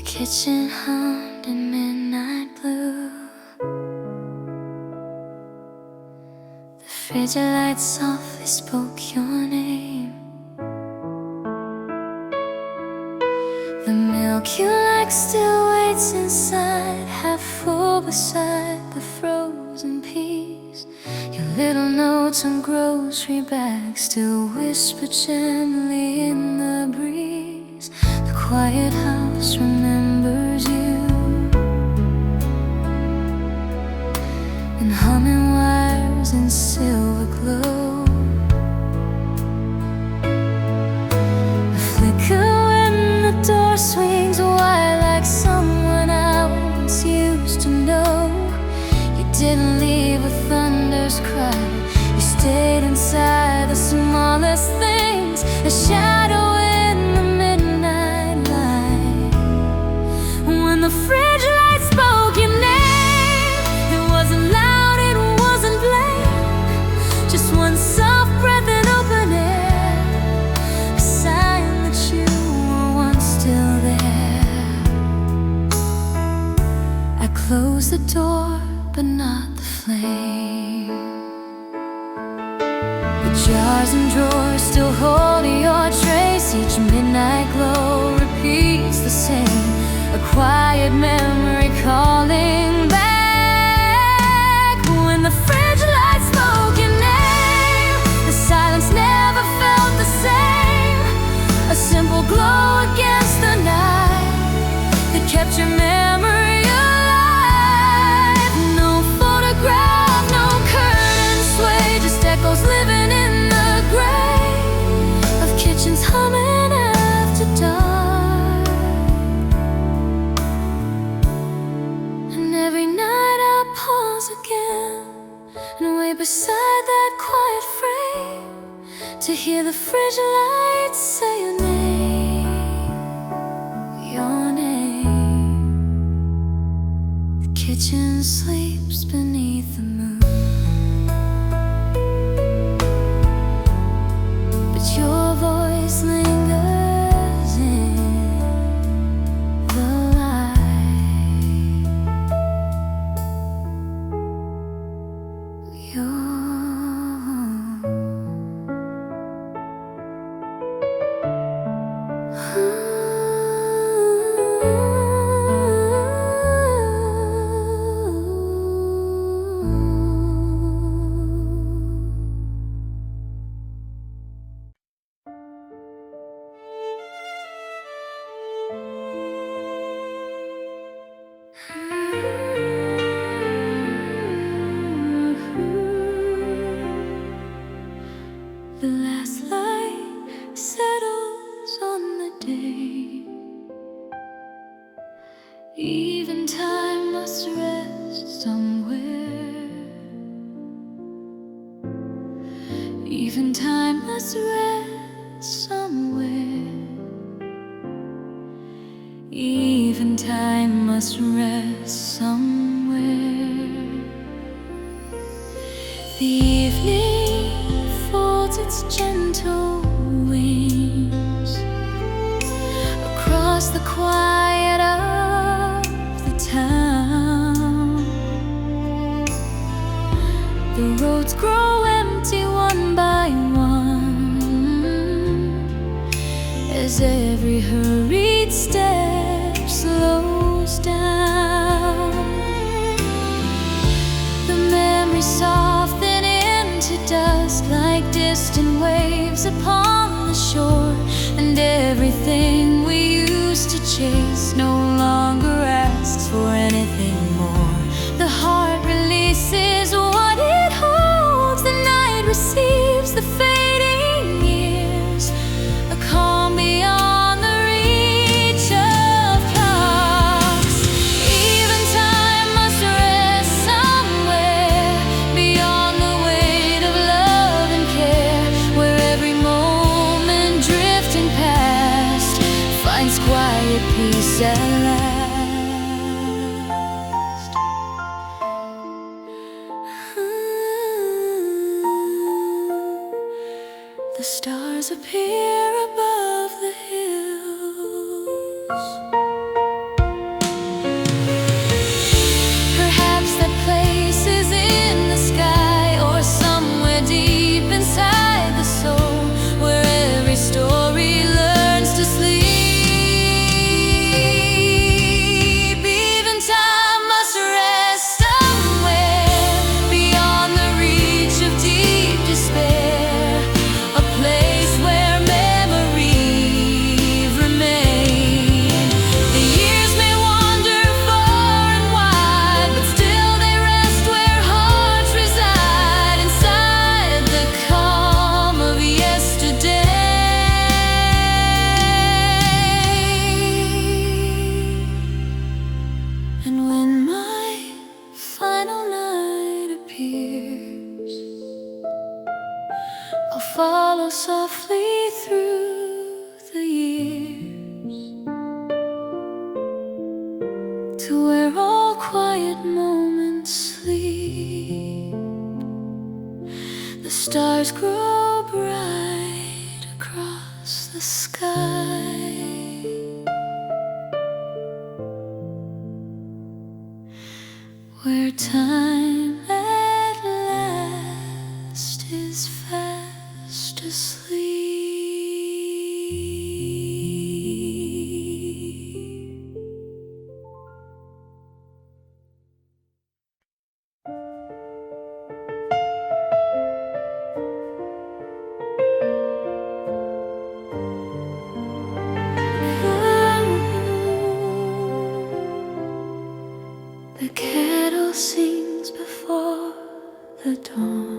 kitchen hummed in midnight blue. The frigid light softly spoke your name. The milk you like still waits inside, half full beside the frozen peas. Your little notes on grocery bags still whisper gently in the breeze. The quiet house remembers you, and humming wires in silver glow. The flicker when the door swings wide, like someone I once used to know. You didn't leave with thunder's cry, you stayed inside the smallest things. A shadow in the midnight light. When the fridge light spoke your name, it wasn't loud, it wasn't blamed. Just one soft breath in open air, a sign that you were once still there. I closed the door, but not the flame. The jars and drawers still hold your trace. Each midnight glow repeats the same, a quiet memory calling back. When the fridge light spoke your name, the silence never felt the same. A simple glow against the night that kept your memory alive. No photograph, no curtain sway, just echoes living in the gray of kitchens humming after dark. And every night I pause again and wait beside that quiet frame to hear the fridge lights say your name, your name. The kitchen sleeps beneath the moon, but your voice lingers in the light. Your the last light settles on the day. Even time must rest somewhere. Even time must rest somewhere. Even time must rest somewhere. The evening folds its gentle wings across the quiet of the town. The roads grow empty one by one as every hurried step slows down. The memories soften into dust like distant waves upon the shore, and everything we used to chase no longer asks for anything more. The heart releases what it holds, the night receives the fading years, a calm beyond the reach of clocks. Even time must rest somewhere beyond the weight of love and care, where every moment drifting past finds quiet peace at last. The stars appear above the hills. to where all quiet moments sleep. The stars grow bright across the sky, where time at last is fast asleep. The kettle sings before the dawn.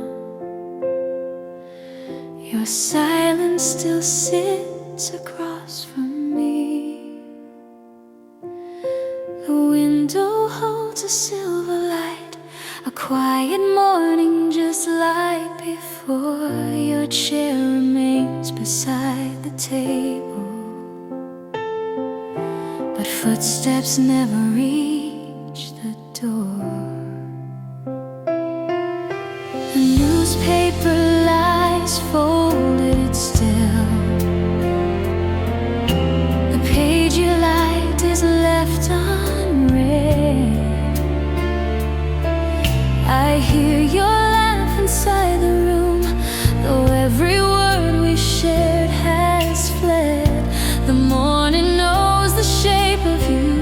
Your silence still sits across from me. The window holds a silver light, a quiet morning just like before. Your chair remains beside the table, but footsteps never reach the door. The newspaper lies folded still. The page you liked is left unread. I hear your laugh inside the room, though every word we shared has fled. The morning knows the shape of you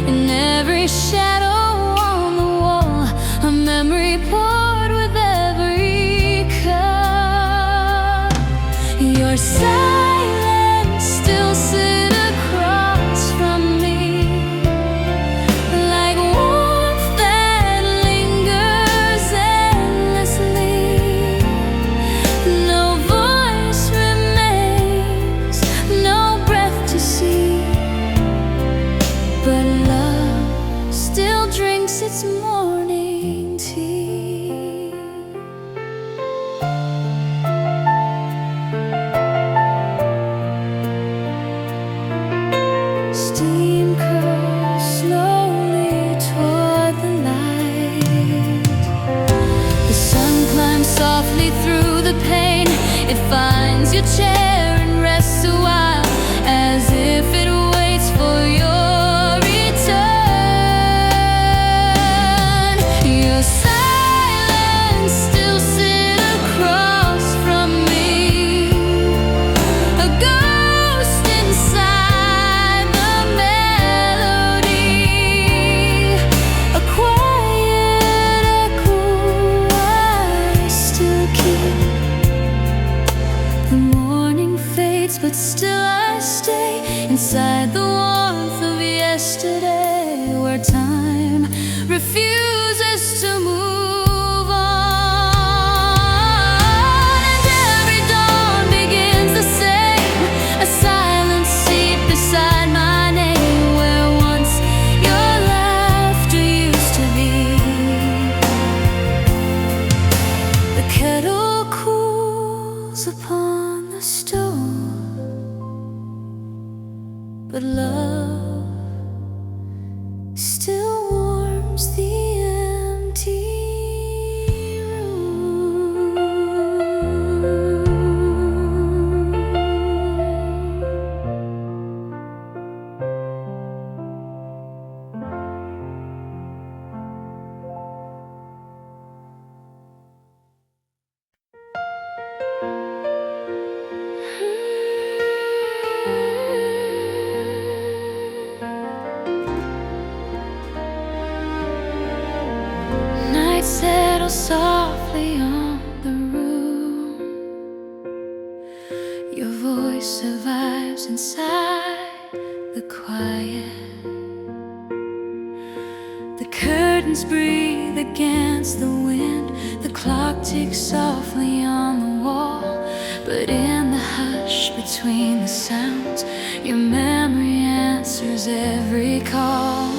in every shadow on the wall, a memory poured with every cup. Your silence still sits across from me, like warmth that lingers endlessly. No voice remains, no breath to see, but love still drinks its morning tea. Steam curls slowly toward the light. The sun climbs softly through the pane. It finds your chair and rests a while, as if it waits for your return. Your silence still sits across from me, a ghost inside the melody, a quiet echo I still keep. The morning fades, but still I stay inside the warmth of yesterday, where time refuses to move on. And every dawn begins the same, a silent seat beside my name, where once your laughter used to be. The kettle cools upon the stove, but love still warms the empty room. Night settles softly on the room. Your voice survives inside the quiet. The curtains breathe against the wind. The clock ticks softly on the wall, but in the hush between the sounds, your memory answers every call.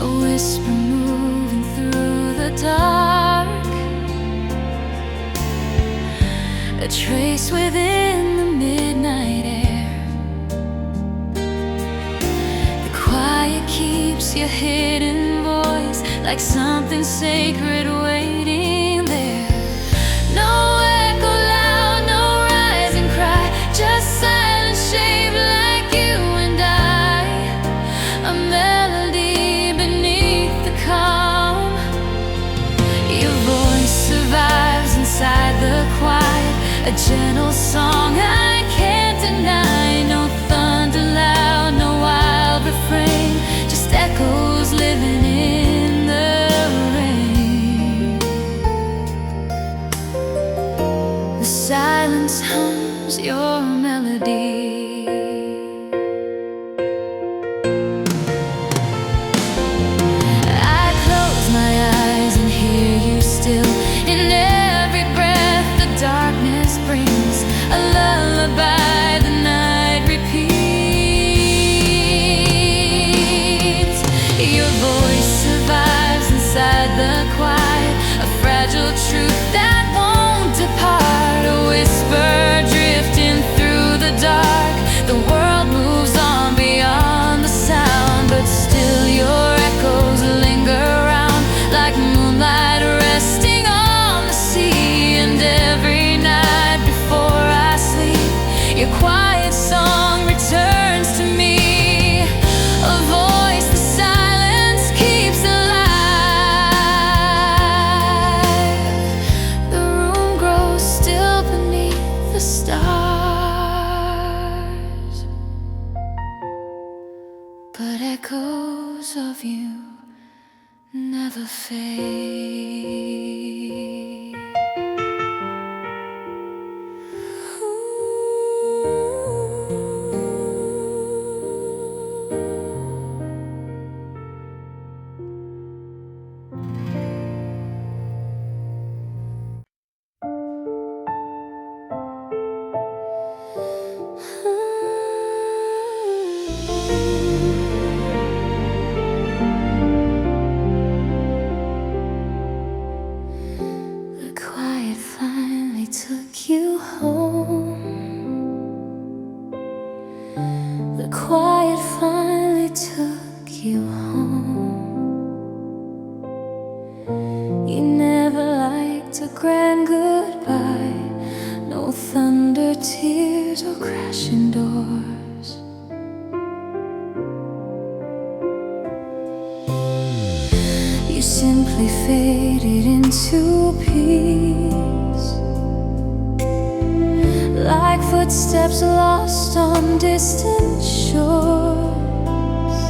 A whisper moving through the dark, a trace within the midnight air. The quiet keeps keeps your hidden voice like something sacred waiting there. No echo loud, no rise and cry, just silent shaped like you and I. A melody beneath the calm. Your voice survives inside the quiet, a gentle song I can't deny. No thunder loud, no wild refrain, just echoes living in the rain. The silence hums your melody. I close my eyes and hear you still. In every breath the darkness brings a lullaby the night repeats. Your voice survives inside the quiet, a fragile truth that won't depart. A whisper drifting through the dark. The world moves on beyond the sound, but still your echoes linger around like moonlight resting on the sea. And every night before I sleep, your quiet song returns to me. A voice the silence keeps alive. The room grows still beneath the stars, but echoes of you never fade. The quiet finally took you home. The quiet finally took you home. You never liked a grand goodbye, no thunder, tears, or crashing doors. You simply faded into peace, like footsteps lost on distant shores.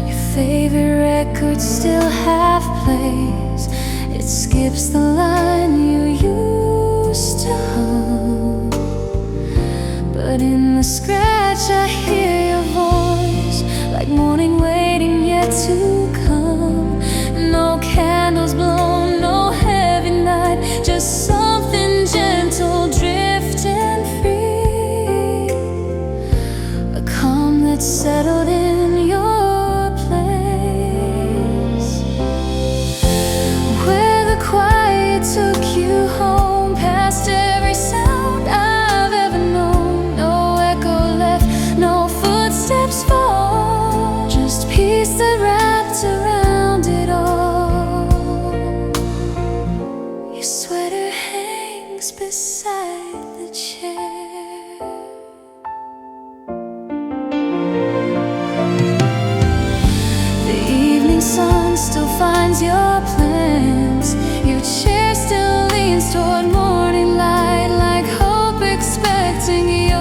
Your favorite record still half plays. It skips the line you used to hum, but in the scratch I hear your voice, like morning waiting yet to come. No candles blown, no heavy night, just something gentle drifting free. A calm that settled in your place, where the quiet took you home, past every sound I've ever known. No echo left, no footsteps fall, just peace that wrapped around it all. Your sweater hangs beside the chair. The evening sun still finds your plans. Your chair still leans toward morning light, like hope expecting your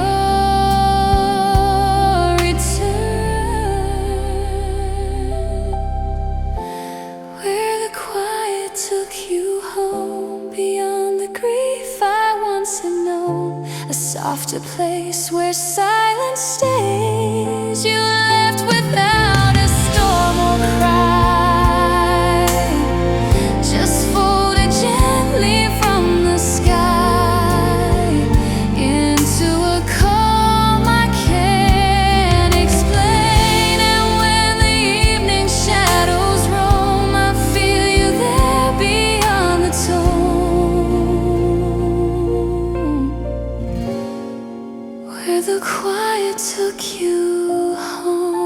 return. Where the quiet took you home, beyond the grief I once had known. A softer place where silence stays. You left without a storm or cry, just folded gently from the sky into a calm I can't explain. And when the evening shadows roam, I feel you there beyond the tone, where the quiet took you home.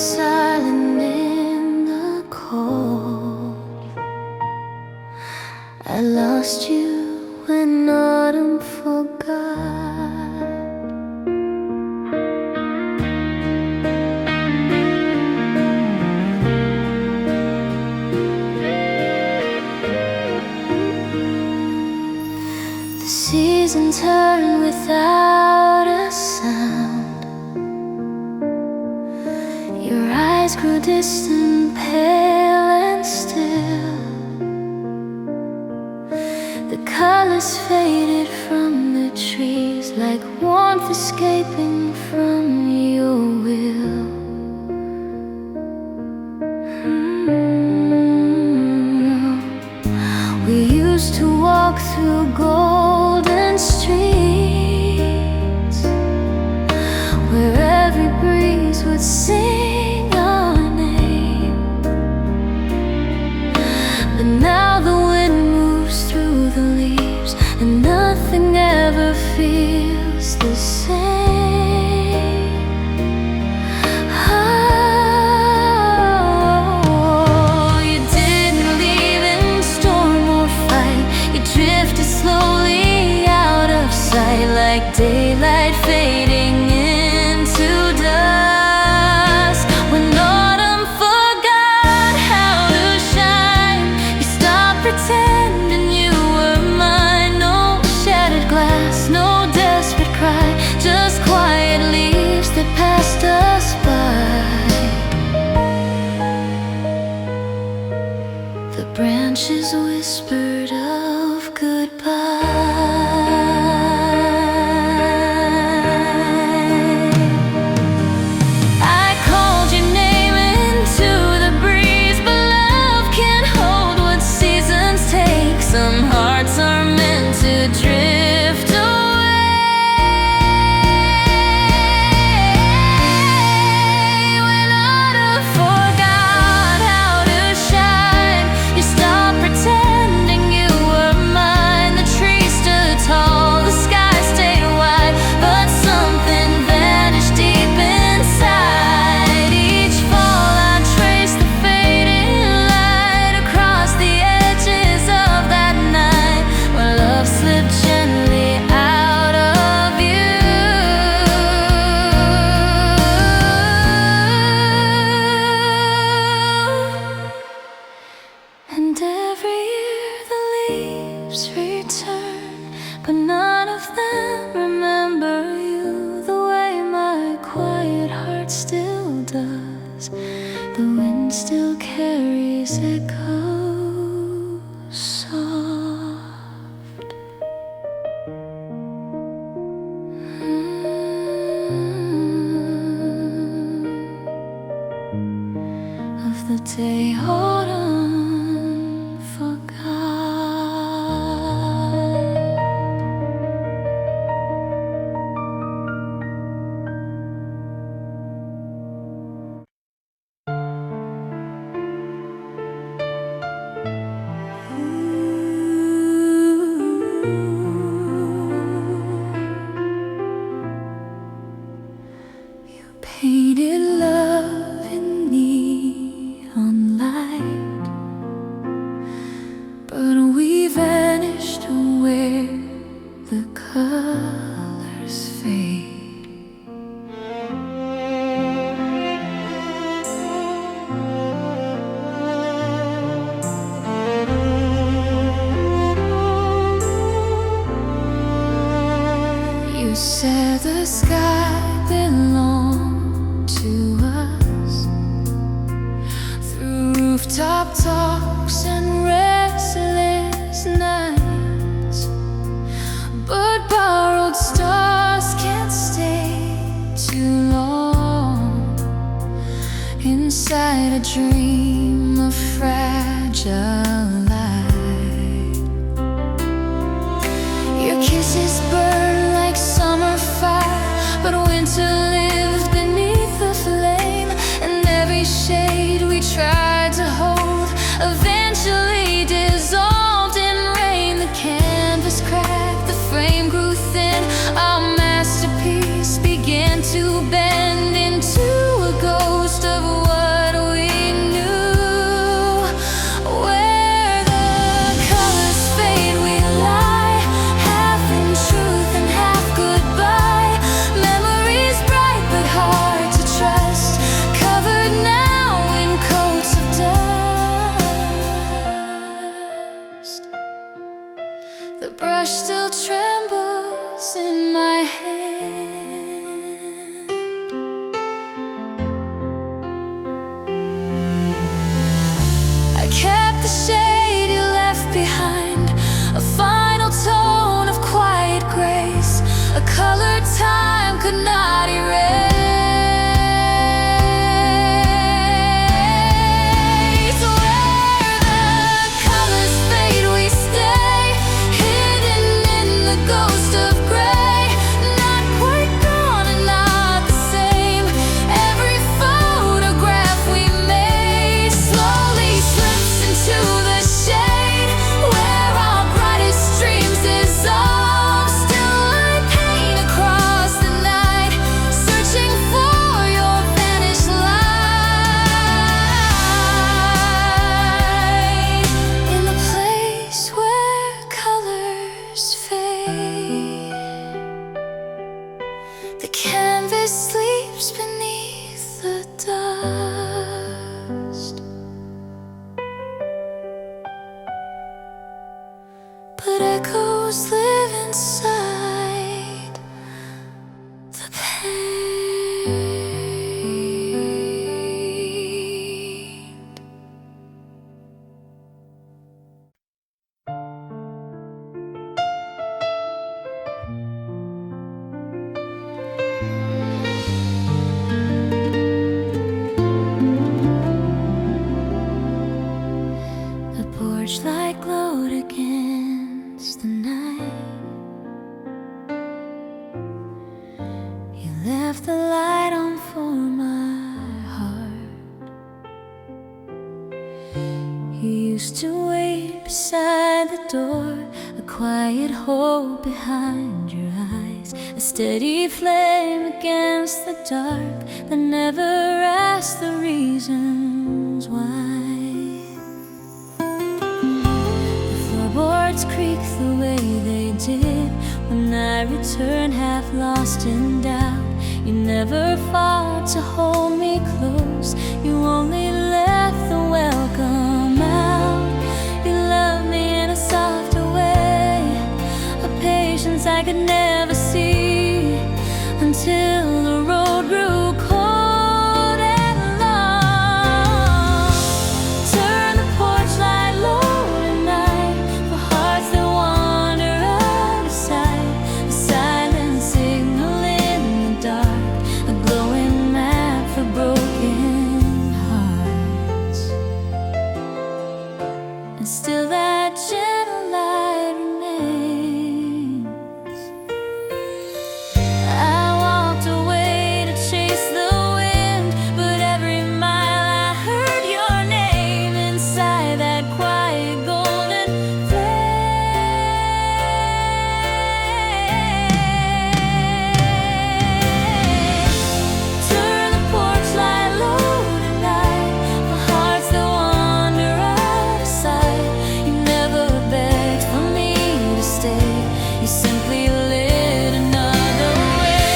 silent in the cold. I lost you when autumn forgot. The seasons turn without a sound. Your eyes grew distant, pale and still. The colors faded from the trees, like warmth escaping from your will. We used to walk through golden streets, where every breeze would sing our name. But now the wind moves through the leaves, and nothing ever feels the same. Oh, you didn't leave in storm or fight. You drifted slowly out of sight, like daylight fading into dusk. When autumn forgot how to shine, you stopped pretending you were mine. No shattered glass, no desperate cry, just quiet leaves that passed us by. The branches whispered of goodbye. I called your name into the breeze, but love can't hold what seasons take. Some hearts are meant to drift away. When autumn forgot how to shine, you stopped pretending you were mine. The trees stood tall, the sky stayed wide, but something vanished deep inside. Each fall I traced the fading light across the edges of that night, where love slipped gently out of you. And every year the leaves return, but none of them remember you the way my quiet heart still does. The wind still carries echoes soft of the day autumn forgot. You painted love in neon light, but we vanished where the colors fade. You said the sky belonged to us, through rooftop talks and restless nights. But borrowed stars can't stay too long inside a dream of fragile light. Your kisses burn like summer fire, but winter lived beneath the flame. And every shade we tried to hold eventually dissolved in rain. The canvas cracked, the frame grew thin, our masterpiece began to bend into a ghost of brush still trembles in my hand. I kept the shade you left behind, a final tone of quiet grace, a color time could not erase. The canvas sleeps beneath the dust, but echoes live inside the pain. Torchlight glowed against the night. You left the light on for my heart. You used to wait beside the door, a quiet hope behind your eyes, a steady flame against the dark that never asked the reasons why. Boards creak the way they did when I returned, half lost in doubt. You never fought to hold me close, you only left the welcome out. You loved me in a softer way, a patience I could never see, until the road grew cold and long. Turn the porch light low, and still that gentle light remains. I walked away to chase the wind, but every mile I heard your name inside that quiet golden flame. Turn the porch light low tonight for hearts that wander out of sight. You simply lit another way.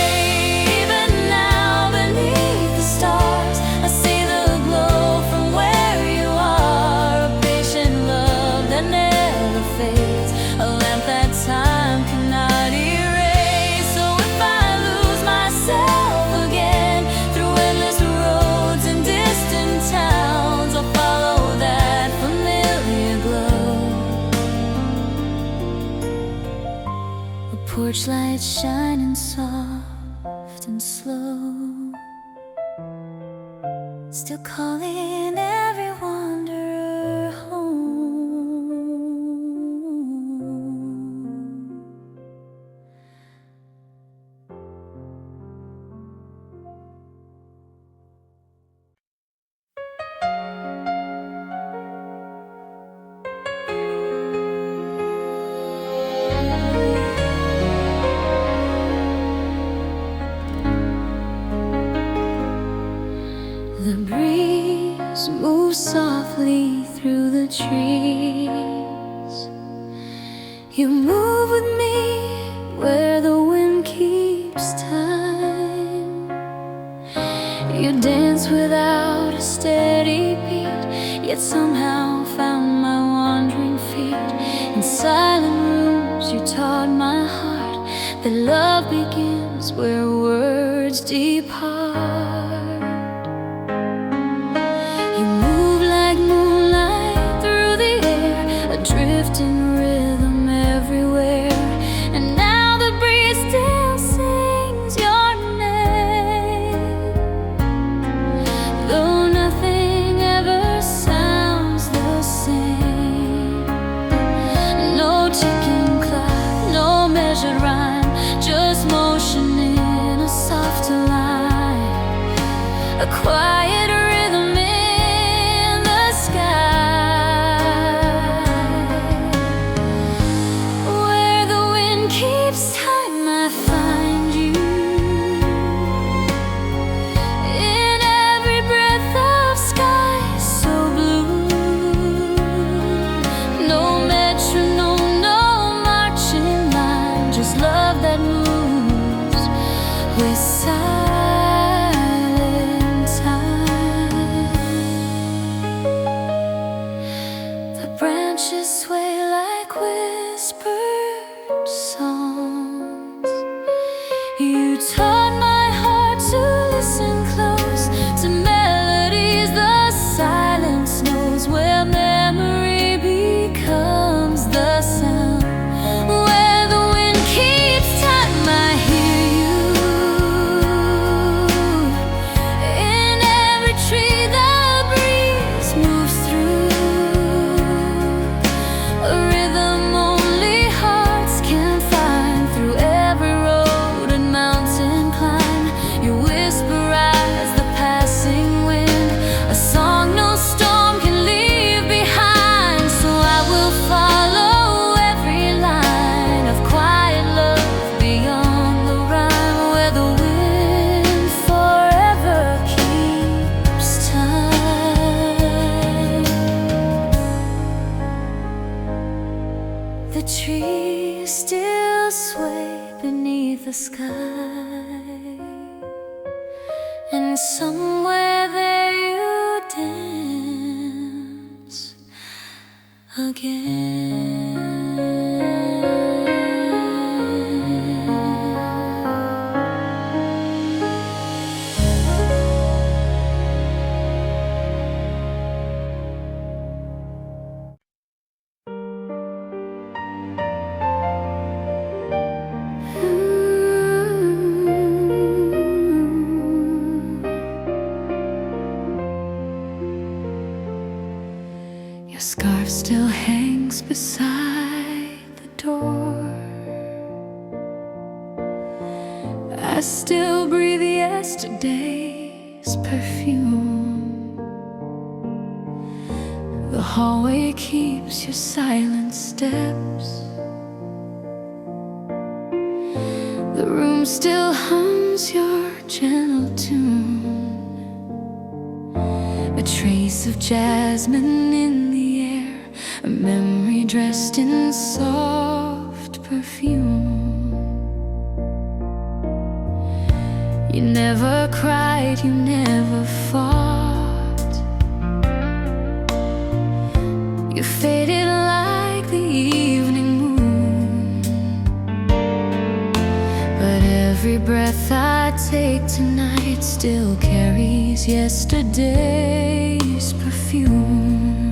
Even now beneath the stars, I see the glow from where you are, a patient love that never fades, a lamp that time cannot erase. So if I lose myself again through endless roads and distant towns, I'll follow that familiar glow. Porch light shining soft and slow, still calling every wanderer home. The breeze moves softly through the trees. You move with me where the wind keeps time. You dance without a steady beat, yet somehow found my wandering feet. In silent rooms you talk where words depart. You move like moonlight through the air, adrift in rhythm everywhere. And now the breeze still sings your name, though nothing ever sounds the same. No ticking clock, no measured rhyme, just motion in a soft line, a quiet rhythm in the sky, where the wind keeps time. I find you in every breath of sky so blue. No metronome, no marching line, just love that moves with silent time. The branches sway like whispered songs. You taught my heart to listen close to melodies the silence knows, where memory becomes the sound, where the wind keeps time. I hear you in every tree the breeze moves through, a rhythm only hearts can find, through every road and mountain climb. Your whisper rides the passing wind, a song no storm can leave behind. So I will follow every line of quiet love beyond the rhyme, where the wind forever keeps time. The trees still sway beneath the sky, and somewhere there you dance again. Your scarf still hangs beside the door. I still breathe yesterday's perfume. The hallway keeps your silent steps. The room still hums your gentle tune, a trace of jasmine in the air, a memory dressed in soft perfume. You never cried, you never fought. You faded like the evening moon, but every breath I take tonight still carries yesterday's perfume.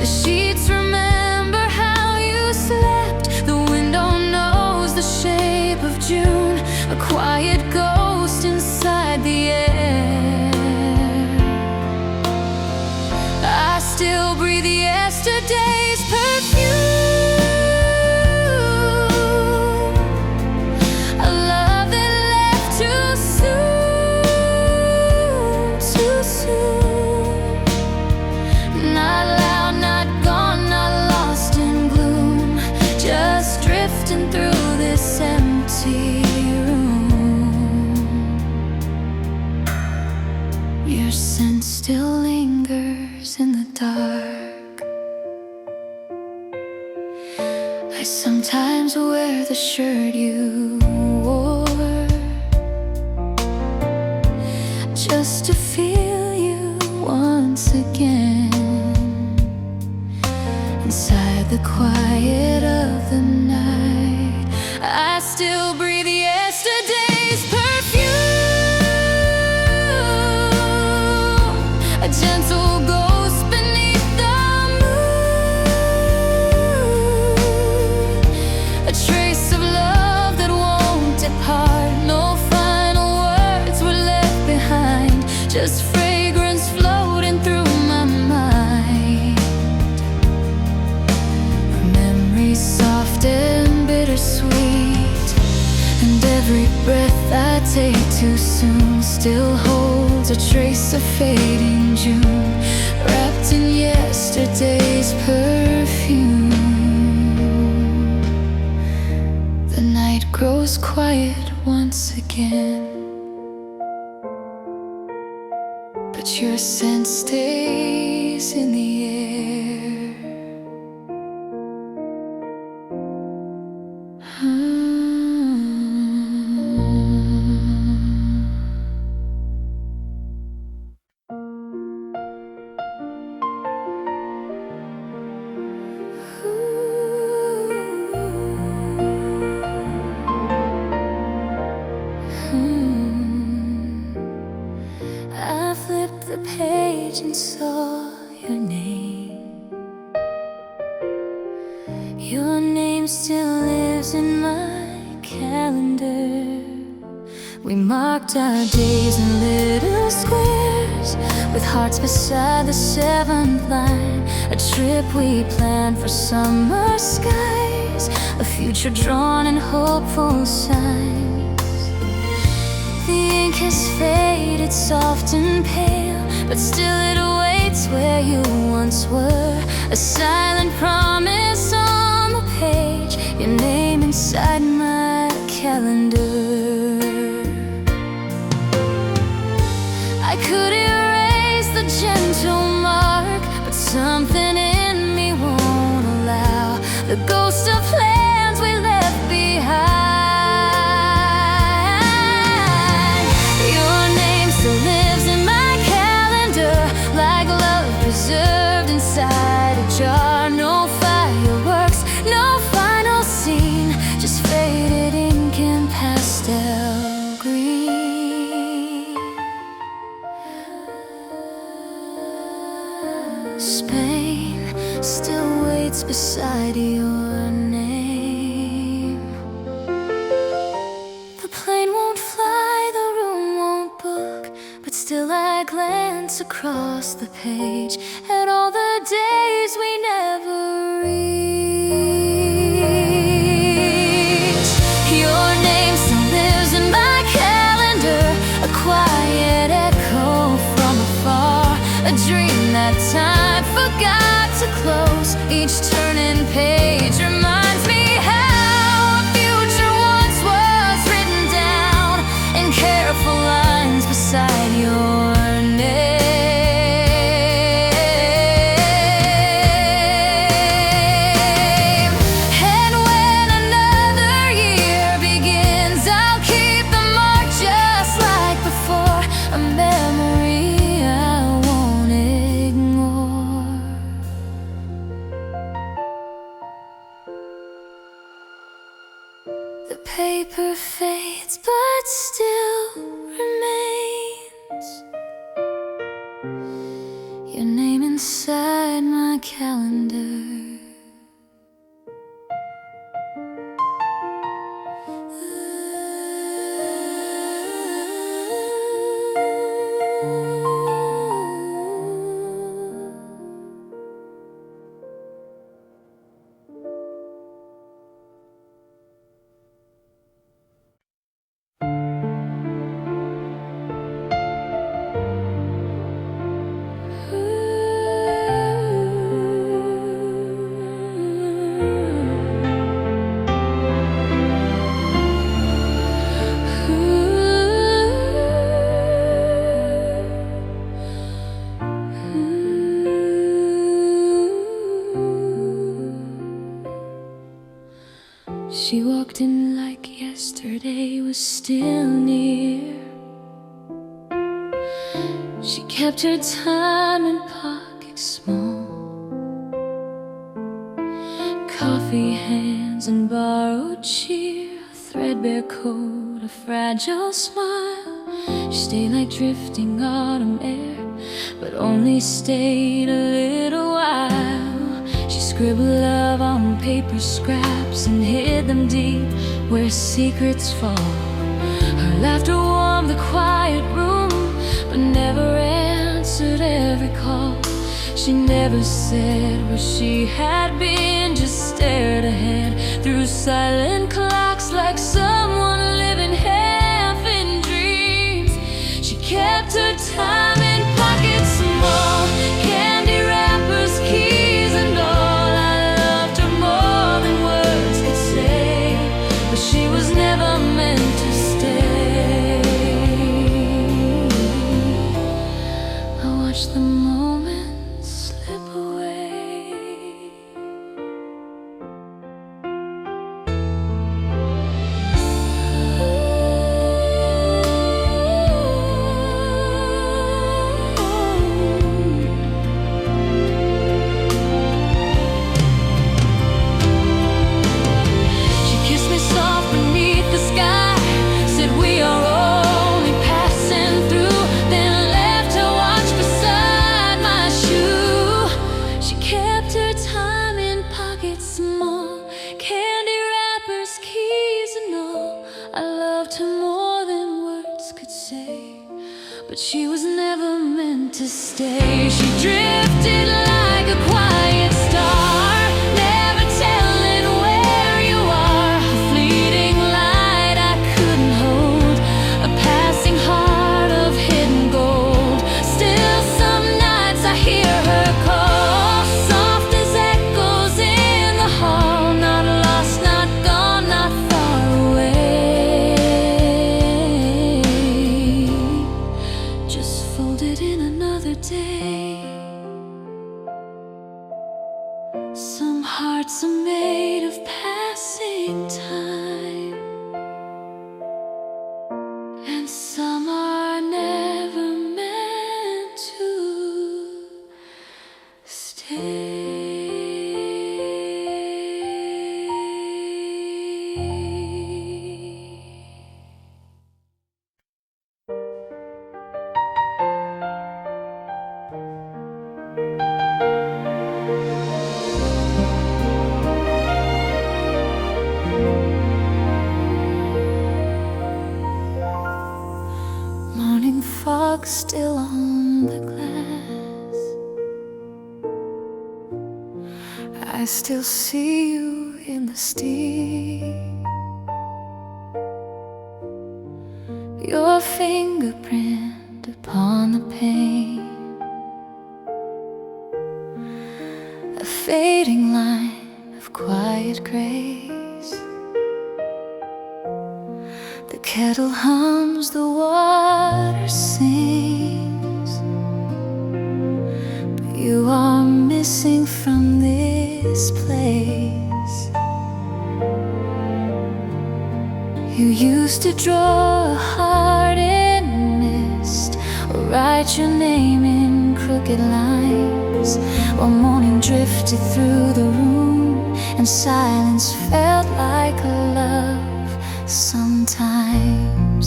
The sheets remember how you slept, the window knows the shape of June, a quiet ghost inside the air. I still breathe yesterday's perfume. Your scent still lingers in the dark. I sometimes wear the shirt you wore, just to feel you once again. Inside the quiet of the night, This fragrance floating through my mind, a memory soft and bittersweet, and every breath I take too soon still holds a trace of fading June, wrapped in yesterday's perfume. The night grows quiet once again, but your scent stays in the air. I flipped the page and saw your name. Your name still lives in my calendar. We marked our days in little squares, with hearts beside the seventh line. A trip we planned for summer skies, a future drawn in hopeful signs. The ink has faded soft and pale, but still it awaits where you once were. A silent promise on the page, your name inside my calendar. I could erase the gentle mark, but something in me won't allow the ghost of plans we left behind. Your name still lives in my calendar, like love preserved inside a jar. No fireworks, no final scene, just faded ink and pastel green. Spain still waits beside your name. The plane won't fly, the room won't book, but still I glance across the page at all the days we never reached. Your name still lives in my calendar, a quiet echo from afar, a dream that time forgot to close. Each turning page reminds me how a future once was written down in careful lines beside your name. And when another year begins, I'll keep the mark just like before, a memory I won't ignore. The paper fades but still remains, your name inside my calendar. She walked in like yesterday was still near. She kept her time in pockets small, coffee hands and borrowed cheer, a threadbare coat, a fragile smile. She stayed like drifting autumn air, but only stayed a little while. She scribbled love on paper scraps and hid them deep where secrets fall. Her laughter warmed the quiet room, but never answered every call. She never said where she had been, just stared ahead through silent clocks like someone living half in dreams. She kept her time in pockets small, candy wrappers, keys and all. I loved her more than words could say, but she was never meant to stay. I watched the moments slip away. She kissed me soft beneath the sky, said we are only passing through, then left to watch beside my shoe. She kept her time in pockets small, candy wrappers, keys and all. I loved her more than words could say, but she was never meant to stay. She drifted like a quiet star, never telling where you are. A fleeting light I couldn't hold, a passing heart of hidden gold. Still some nights I hear her call, soft as echoes in the hall. Not lost, not gone, not far away, just folded in another day. Some hearts are made of passing time, and some are never meant to stay. Morning fog still on the glass, I still see you in the steam. Your fingerprint upon the pane, a fading line of quiet grace. The kettle hums, the water sings, but you are missing from this place. You used to draw a heart in mist, or write your name in crooked lines, while morning drifted through the room and silence felt like a love. Sometimes,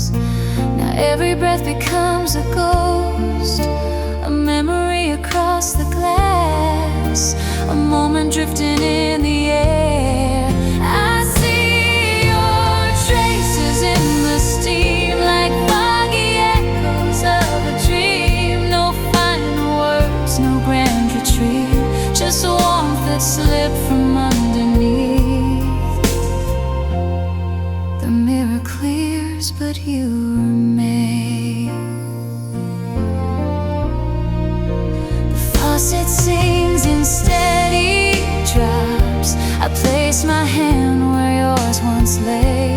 now every breath becomes a ghost, a memory across the glass, a moment drifting in the air. I see your traces in the steam, like foggy echoes of a dream. No final words, no grand retreat, just a warmth that slipped from underneath. The mirror clears, but you remain. The faucet sings in steady drops. I place my hand where yours once lay,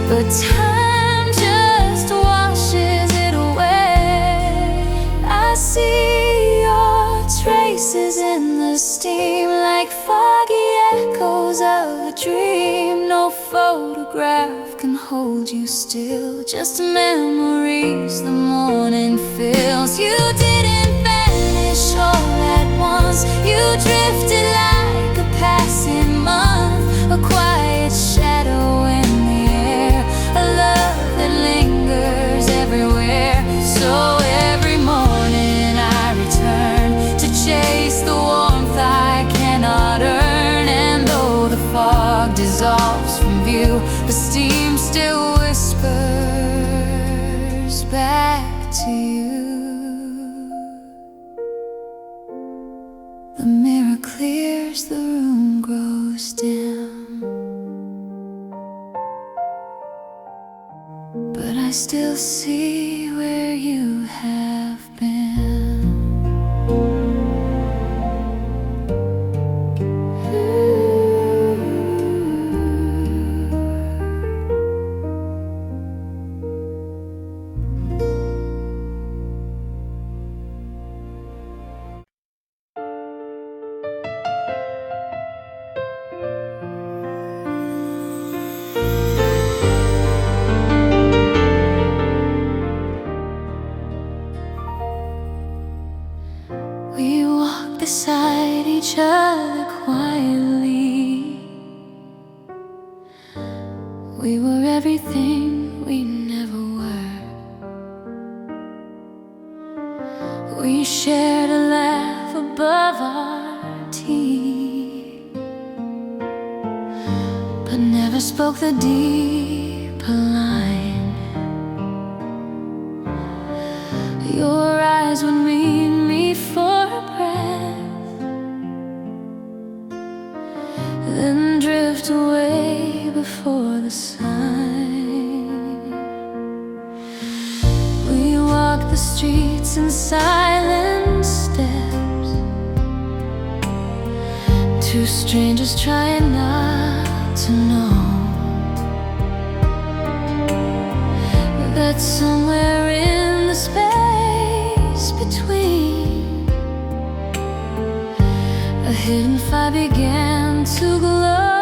but time just washes it away. I see your traces in the steam, like foggy echoes of a dream. No photograph can hold you still, just memories the morning fills. You didn't vanish all at once, you drifted like a passing month, a quiet shadow in the air, a love that lingers everywhere. So every morning I return to chase the warmth I cannot earn, and though the fog dissolves from view, the steam still whispers back to you. The mirror clears, the room grows dim, but I still see where you have been. We walk beside each other quietly. We were everything we never were. We shared a laugh above our tea, but never spoke the deeper line. Your eyes would meet me for a breath, then drift away before the sun. We walk the streets in silent steps, two strangers trying not to know that somewhere in the space between, a hidden fire began to glow.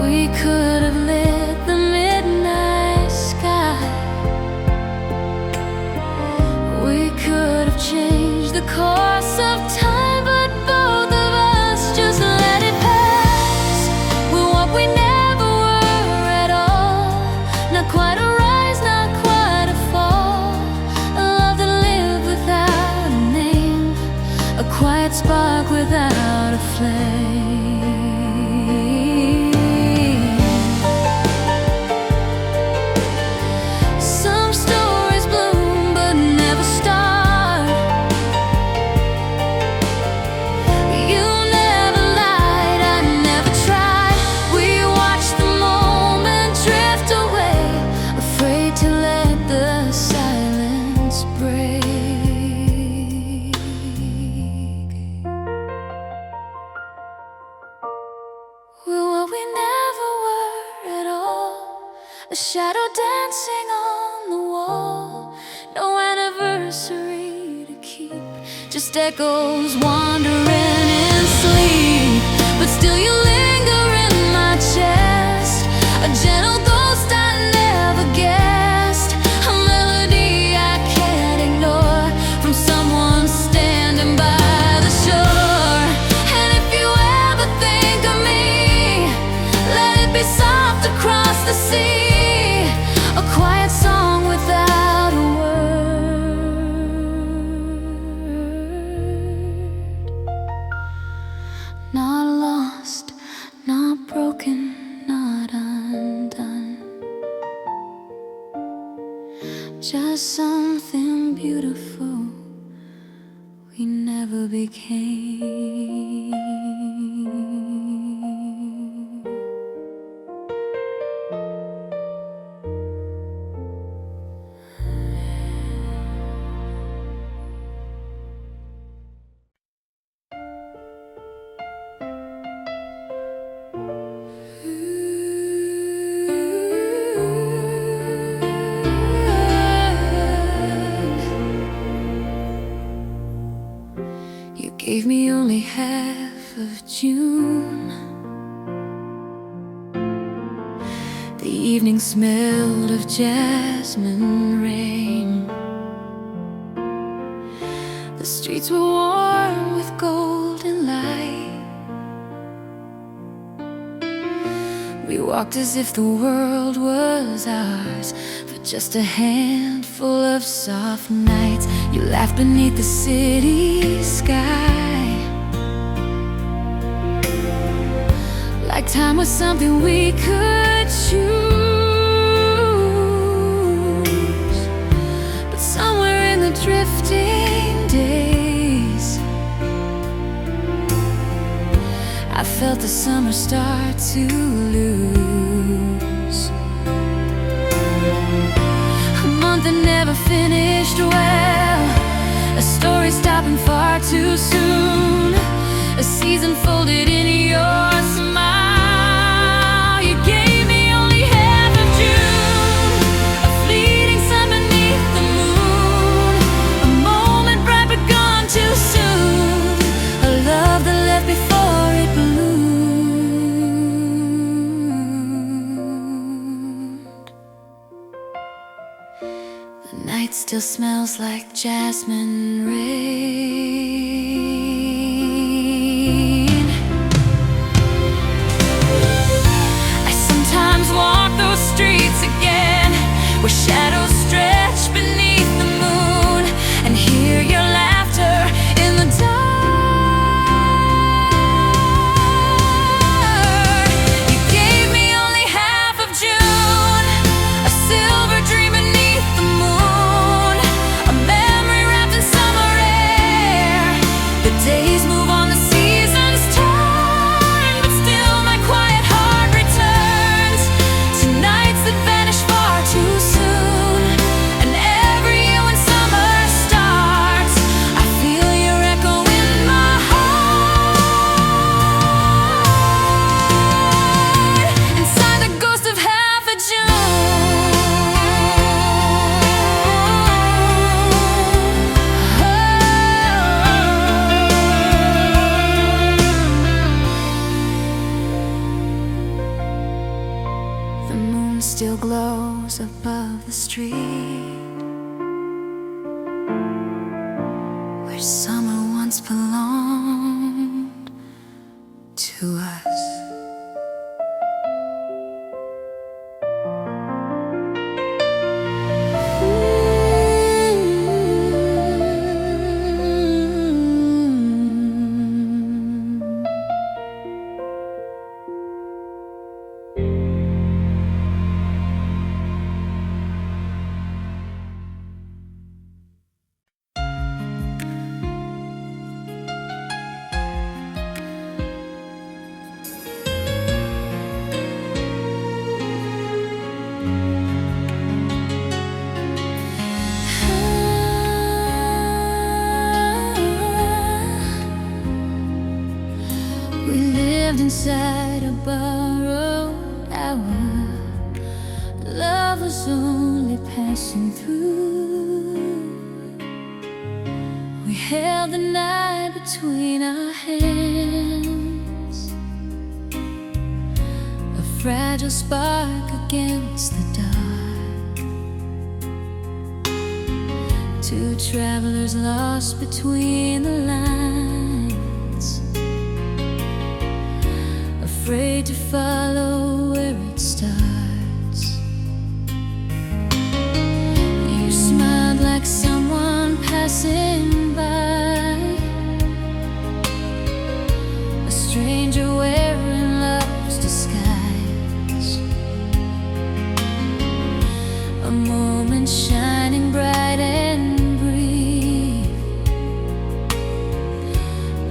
We could have lit the midnight sky. We could have changed the course of time, but both of us just let it pass. We're what we never were at all, not quite a rise, not quite a fall. A love that lived without a name, a quiet spark without a flame. Some stories bloom but never start. You never lied, I never tried. We watched the moment drift away, afraid to let the silence break. We're what we never were at all, a shadow dancing on the wall. No anniversary to keep, just echoes wandering in sleep. But still you linger in my chest, a gentle ghost I never guessed, a melody I can't ignore from someone standing by the shore. And if you ever think of me, let it be soft across the sea, a quiet song without a word. Not lost, not broken, not undone, just something beautiful we never became. You gave me only half of June. The evening smelled of jasmine rain. The streets were warm with golden light. We walked as if the world was ours for just a handful of soft nights. You laughed beneath the city sky, like time was something we could choose. But somewhere in the drifting felt the summer start to lose. A month that never finished well, a story stopping far too soon, a season folded in your smile. You gave me only half of June, a fleeting sun beneath the moon, a moment bright but gone too soon, a love that left before it bloomed. The night still smells like jasmine rain. I sometimes walk those streets again, where shadows stretch beneath the moon, and hear your laughter in the dark. You gave me only half of June, a silver dream beneath the moon, a memory wrapped in summer air. The days move on, the seasons turn, but still my quiet heart returns to nights that vanish far too soon. And every year when summer starts, I feel your echo in my heart, inside the ghost of half a June. The moon still glows above the street where summer once belonged to us. We lived inside a borrowed hour. Love was only passing through. We held the night between our hands, a fragile spark against the dark. Two travelers lost between the lines, afraid to follow where it starts. You smiled like someone passing by, a stranger wearing love's disguise. A moment shining bright and brief,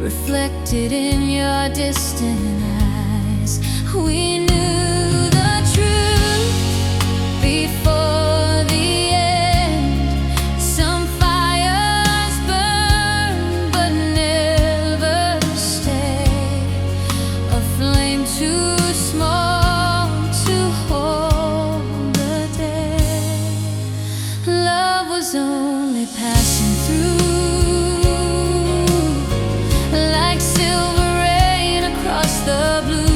reflected in your distant eyes. We knew the truth before the end. Some fires burn but never stay, a flame too small to hold the day. Love was only passing through, like silver rain across the blue.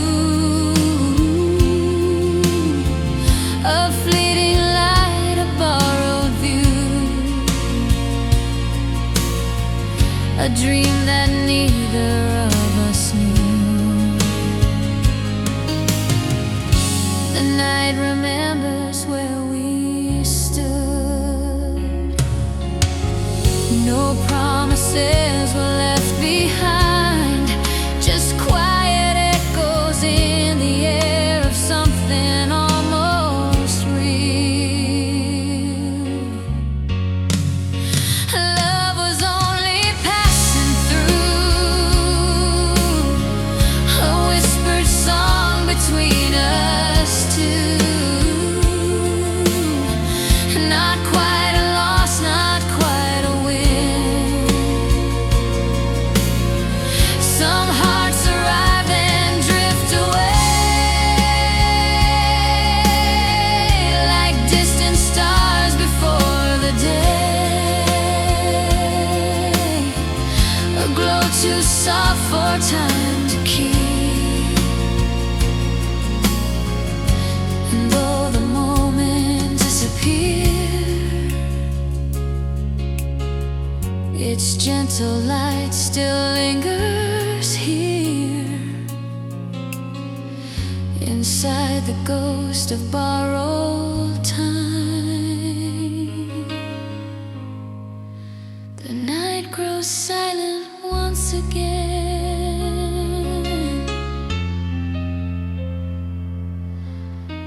A fleeting light, a borrowed view, a dream that neither of us knew. The night remembers where we stood. No promises were left behind, just quiet echoes in the air of something almost real. Love was only passing through, a whisper too soft for time to keep. And though the moment disappears, its gentle light still lingers here, inside the ghost of borrowed time. The night grows silent once again,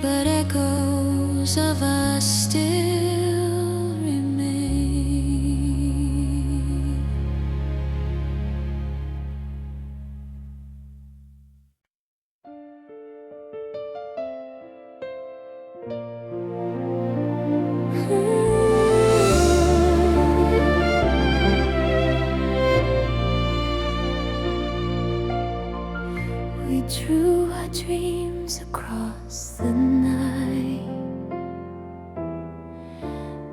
but echoes of us still remain. We drew our dreams across the night,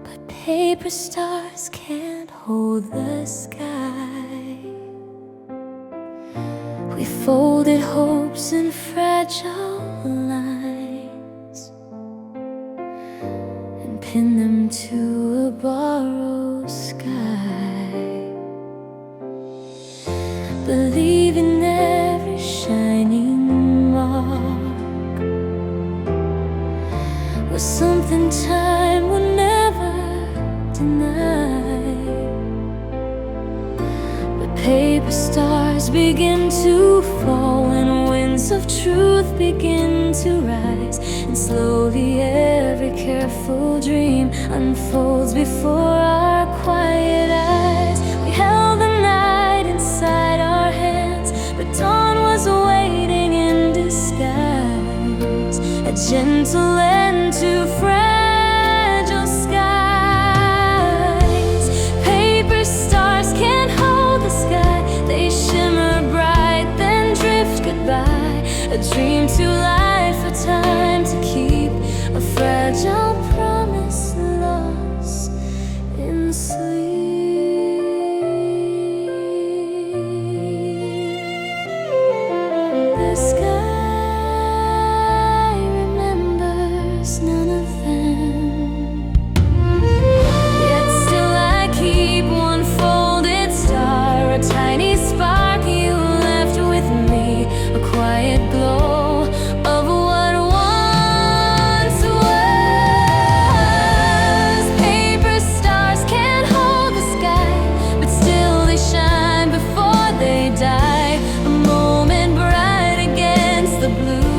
but paper stars can't hold the sky. We folded hopes in fragile lines and pinned them to a borrowed sky, believing every shining mark was something time would never deny. But paper stars begin to fall when winds of truth begin to rise, and slowly every careful dream unfolds before our quiet eyes. We held the night inside our hands, but dawn was waiting in disguise, a gentle end to fragile skies. Paper stars can't hold the sky, they shimmer bright then drift goodbye, a dream too light for time to keep, a fragile promise lost in sleep. The sky remembers none of them, yet still I keep one folded star, a tiny spark you left with me, a quiet glow of what once was. Paper stars can't hold the sky, but still they shine before they die, a moment bright against the blue,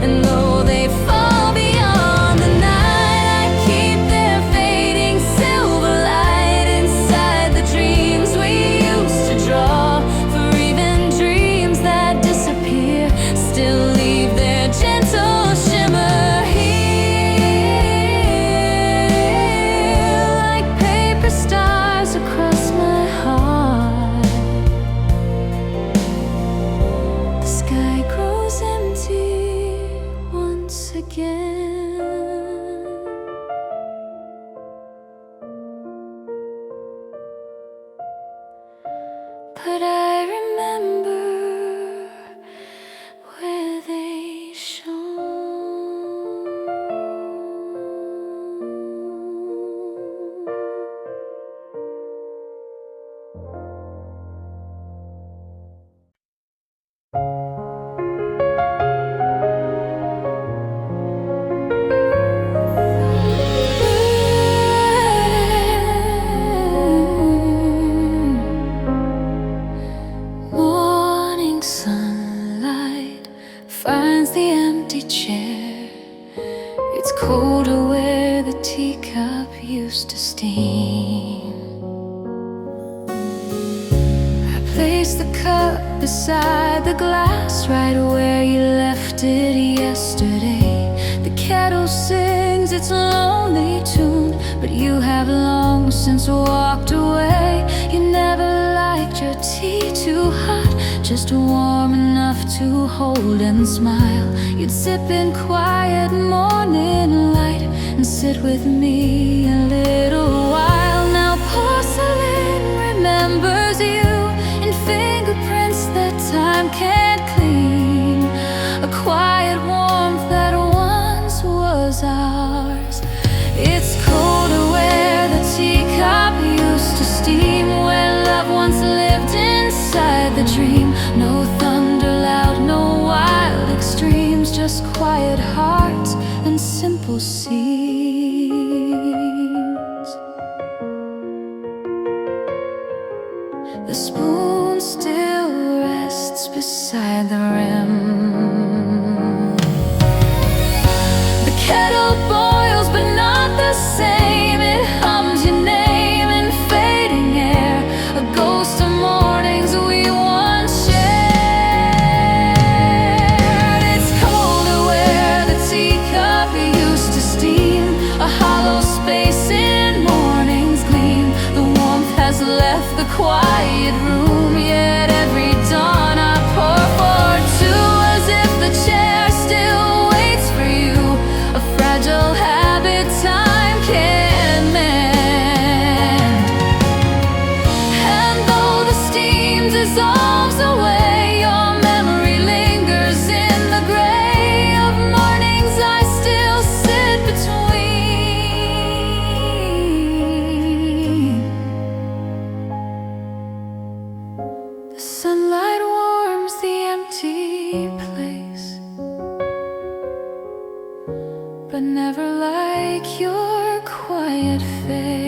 and though they fall beyond the night, I keep their fading silver light inside the dreams we used to draw. For even dreams that disappear still leave their gentle shimmer here, like paper stars across my heart. The sky grows empty once again, but I remember where they shone. Morning sunlight finds the empty chair. It's colder where the teacup used to steam. I place the cup beside the glass, right where you left it yesterday. The kettle sings its lonely tune, but you have long since walked away. You never liked your tea too hot, just warm enough to hold and smile. You'd sip in quiet morning light and sit with me a little while. Now porcelain remembers you in fingerprints time can't clean. A quiet warmth that once was ours. It's colder where the teacup used to steam, where love once lived inside the dream. No thunder loud, no wild extremes, just quiet hearts and simple scenes. The spoon still rests beside the rim. The kettle boils but not the same. It hums your name in fading air, a ghost of mornings we once shared. It's colder where the teacup used to steam, a hollow space in morning's gleam. The warmth has left the quiet room, yet every dawn I pour for two, as if the chair still waits for you. A fragile habit time can't mend. And though the steam dissolves away, your memory lingers in the gray of mornings I still sit between. The sunlight warms the empty place, but never like your quiet face.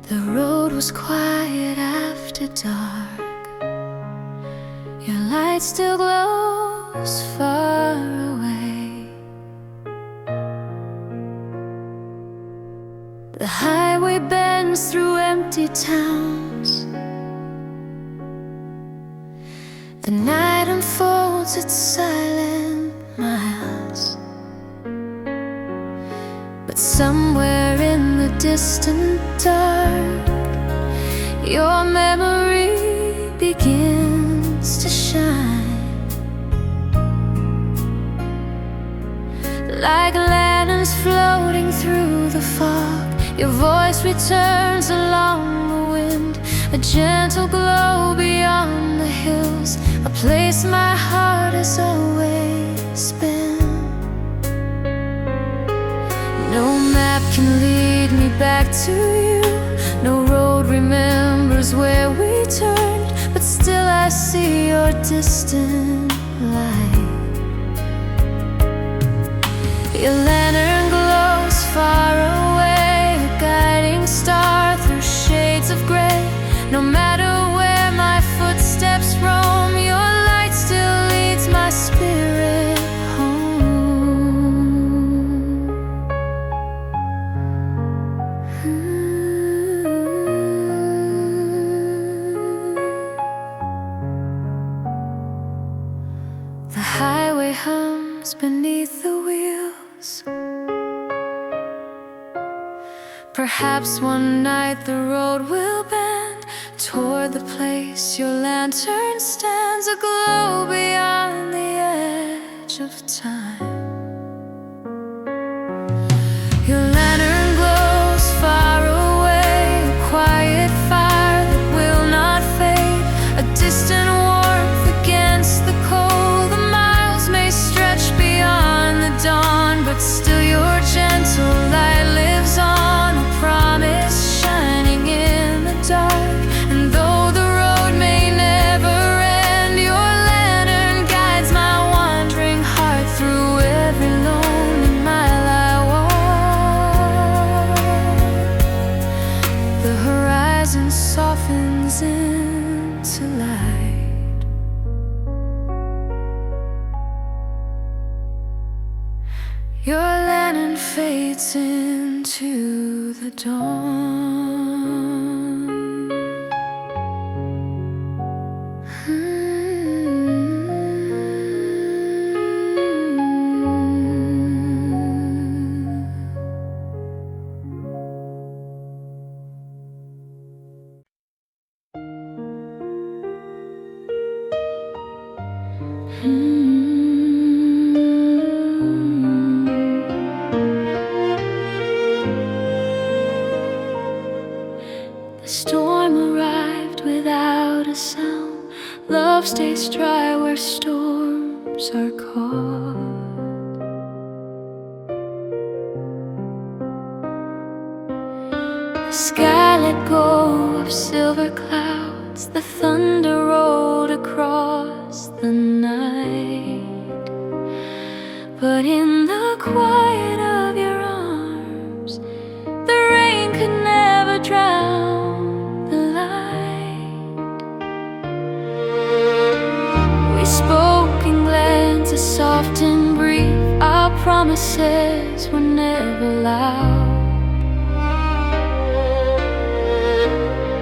The road was quiet after dark. Your light still glows far away. The highway bends through empty towns. The night unfolds its silent miles. But somewhere in the distant dark, your memory begins to shine. Like lanterns floating through the fog, your voice returns along the wind, a gentle glow beyond the hills, a place my heart has always been. No map can lead me back to you, no road remembers where we turned, but still I see your distant light. Your lantern glows far away, a guiding star through shades of gray. No matter where my footsteps roam, your light still leads my spirit home. The highway hums beneath the wheels. Perhaps one night the road will bend toward the place your lantern stands, aglow beyond the edge of time. Your lantern glows far away, a quiet fire that will not fade, a distant warmth against the cold. The miles may stretch beyond the dawn, but still your gentle light lives on, a promise shining in the dark. And though the road may never end, your lantern guides my wandering heart through every lonely mile I walk. The horizon softens into light. Your lantern fades into the dawn. The storm arrived without a sound. Love stays dry where storms are caught. The sky let go of silver clouds. The thunder rolled across the night. But in the quiet of your arms, the rain could never drown the light. We spoke in glances soft and brief. Our promises were never loud.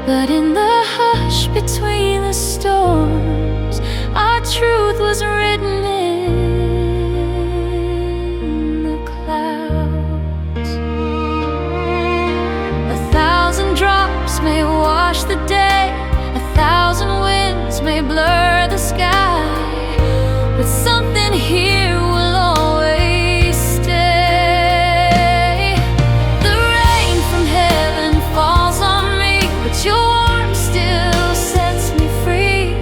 But in the hush between the storms, our truth was written in the clouds. 1,000 drops may wash the day, 1,000 winds may blur the sky, but something here will always stay. The rain from heaven falls on me, but your warmth still sets me free.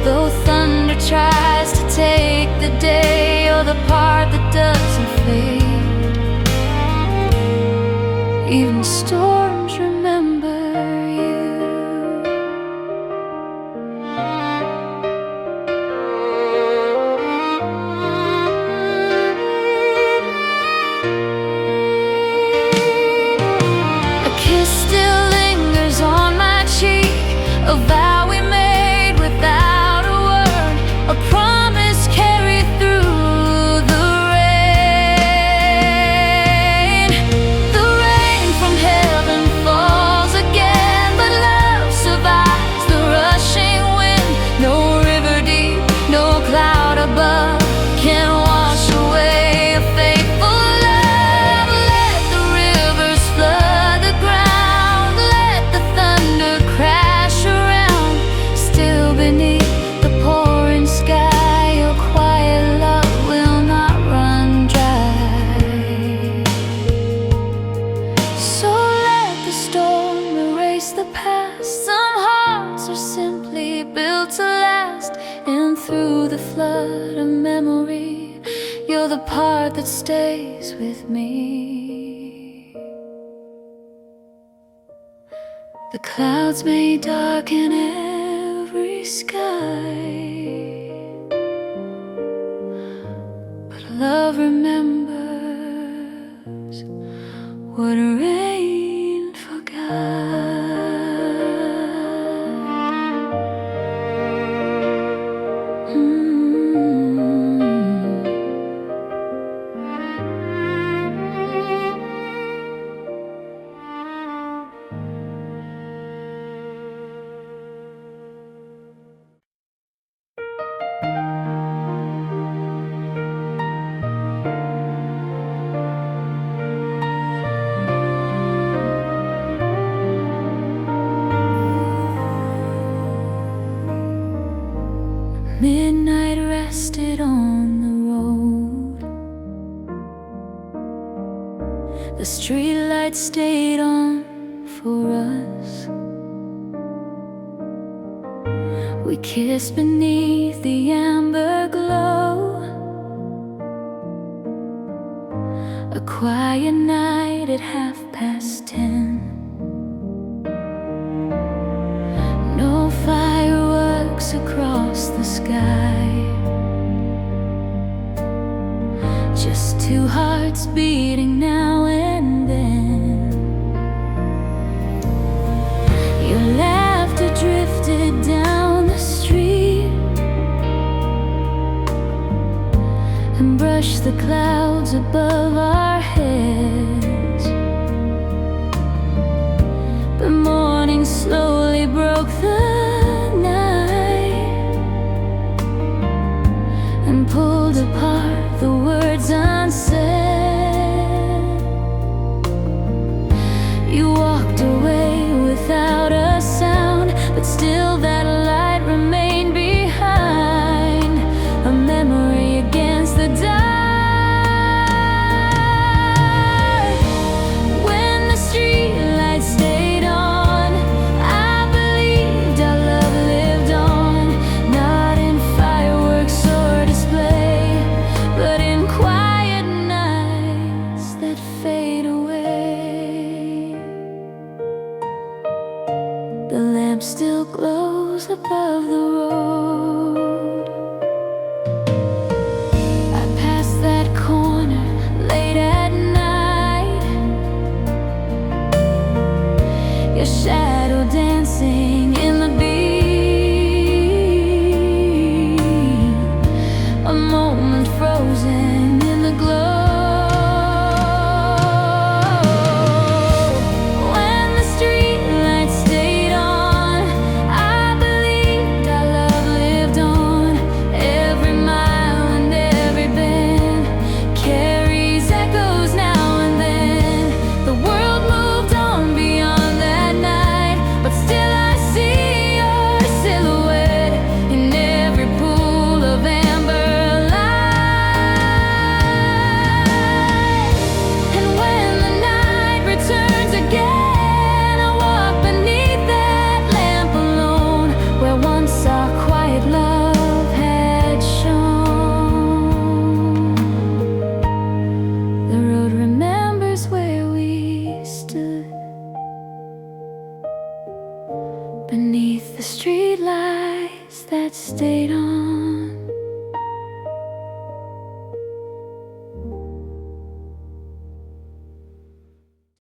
Though thunder tries to take the day, you're the part that doesn't fade. Even storms remember you. A kiss still lingers on my cheek, a vow we made without a word, a promise carried through the rain. The rain from heaven falls again, but love survives the rushing wind. No river deep, no cloud above can wash away a faithful love. Let the rivers flood the ground, let the thunder crash around. Still beneath the pouring sky, your quiet love will not run dry. So let the storm erase the past. Some hearts are simply built to last, and through the flood of memory, you're the part that stays with me. The clouds may darken every sky, but love remembers what rain forgot. Midnight rested on the road. The streetlights stayed on for us. We kissed beneath the amber glow. A quiet night at 10:30. No fireworks across the sky, just two hearts beating now and then. Your laughter drifted down the street and brushed the clouds above our heads. But morning slowly broke the night and pulled apart the words unsaid. You walked away without a sound, but still that light remained behind. A memory lamp still glows above the road. I pass that corner late at night, your shadow dancing in the beam, a moment frozen in the glow. Beneath the street lights that stayed on.